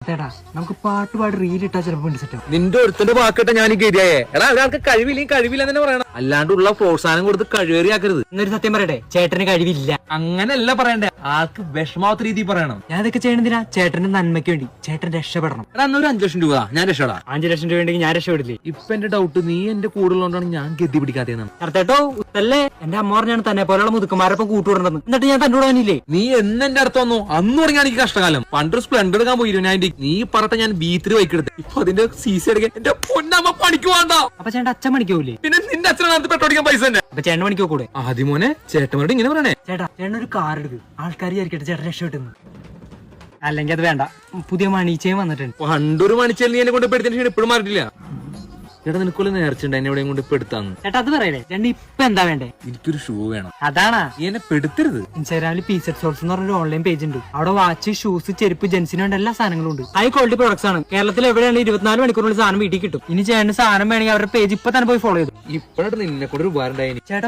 ചേട്ടാ നമുക്ക് പാട്ടുപാട് റീലിട്ടാ ചിലപ്പോ സെറ്റ്. നിന്റെ ഒരുത്തന്റെ വാക്കിട്ട ഞാൻ ഗതിയായേ. എടാ ഒരാൾക്ക് കഴിവില്ലെങ്കിൽ കഴിവില്ല തന്നെ പറയണം, അല്ലാണ്ടുള്ള പ്രോത്സാഹനം കൊടുത്ത് കഴിവേറിയാക്കരുത്. എന്നൊരു സത്യം പറയട്ടെ, ചേട്ടന് കഴിവില്ല. അങ്ങനെയല്ല പറയണ്ടേ, ആൾക്ക് വിഷമാവത്ത രീതി പറയണം. ഞാൻ ഇതൊക്കെ ചെയ്യണതിനാ ചേട്ടന്റെ നന്മയ്ക്ക് വേണ്ടി. ചേട്ടൻ രക്ഷപ്പെടണം. എടാ എന്നൊരു 5 ലക്ഷം രൂപ ഞാൻ രക്ഷപ്പെടാ. 5 ലക്ഷം രൂപ ഉണ്ടെങ്കിൽ ഞാൻ രക്ഷപ്പെടില്ലേ? ഇപ്പൊ എന്റെ ഡൗട്ട് നീ എന്റെ കൂടുതലുകൊണ്ടാണ് ഞാൻ ഗതി പിടിക്കാത്തതെന്നാണ്. ചേട്ടോ ഉത്തല്ലേ, എന്റെ അമ്മ പറഞ്ഞാണ് തന്നെ പോലെയുള്ള മുതുക്കന്മാരൊപ്പം കൂട്ടുവിടണമെന്ന്. എന്നിട്ട് ഞാൻ തന്നോട് വന്നില്ലേ? നീ എന്നെ അടുത്ത് വന്നു അന്ന് തുടങ്ങിയാണ് എനിക്ക് കഷ്ടകാലം. പണ്ടൊരു സ്പ്ലെൻഡർ എടുക്കാൻ പോയി 20,000. നീ പറഞ്ഞ ഞാൻ B3 ബൈക്ക് എടുത്ത്. ഇപ്പൊ അതിന്റെ CC എടുക്കാൻ എന്റെ പൊന്നമ്മ പണിക്ക് വേണ്ട. അപ്പൊ ചേട്ടൻ അച്ഛൻ പണിക്കൂലേ? പിന്നെ നിന്റെ അച്ഛനകത്ത് പെട്രോടിക്കാൻ പൈസ തന്നെ. അപ്പൊ ചേട്ടൻ പണിക്കോ കൂടെ? ആദ്യം മോനെ ചേട്ടന്മാരോട് ഇങ്ങനെ പറയണേ. ചേട്ടാ ചേട്ടൻ ഒരു കാർ എടുക്കും, ആൾക്കാർ വിചാരിക്കട്ടെ ചേട്ടൻ രക്ഷപ്പെട്ടെന്ന്. അല്ലെങ്കിൽ അത് വേണ്ട, പുതിയ മണീച്ചയും വന്നിട്ടുണ്ട്. പണ്ടൊരു മണിച്ചാൽ നീ എന്നെ കൊണ്ട് പെടുത്തിന് ഇപ്പോഴും മാറിയിട്ടില്ല. ചേട്ടാ നിനക്കൊല്ല നേർച്ചുണ്ട് എന്നെ എവിടെയും കൊണ്ട് പെടുത്താന്ന്. ചേട്ടാ അത് പറയണേ, ചേട്ടൻ ഇപ്പൊ എന്താ വേണ്ടേ? എനിക്കൊരു ഷൂ വേണം. അതാണാ നീ എന്നെ പെടുത്തരുത്. ഇൻസ്റ്റാഗ്രാമിൽ പീസെറ്റ് സോൾസ് എന്ന് പറഞ്ഞൊരു ഓൺലൈൻ പേജ് ഉണ്ട്. അവിടെ വാച്ച്, ഷൂസ്, ചെരുപ്പ്, ജെൻസിന് വേണ്ട എല്ലാ സാധനങ്ങളും ഉണ്ട്. ഹൈ ക്വാളിറ്റി പ്രൊഡക്ട്സ് ആണ്. കേരളത്തിൽ എവിടെയാണ് 24 മണിക്കൂറിനുള്ളിൽ സാധനം വീട്ടിൽ കിട്ടും. ഇനി ചേട്ടന് സാധനം വേണമെങ്കിൽ അവരുടെ പേജ് ഇപ്പൊ തന്നെ പോയി ഫോളോ ചെയ്തു. ഇപ്പോഴായിട്ട് നിന്നെ കൂടെ ഒരു ഉപകാരം ഉണ്ടായി. ചേട്ടാ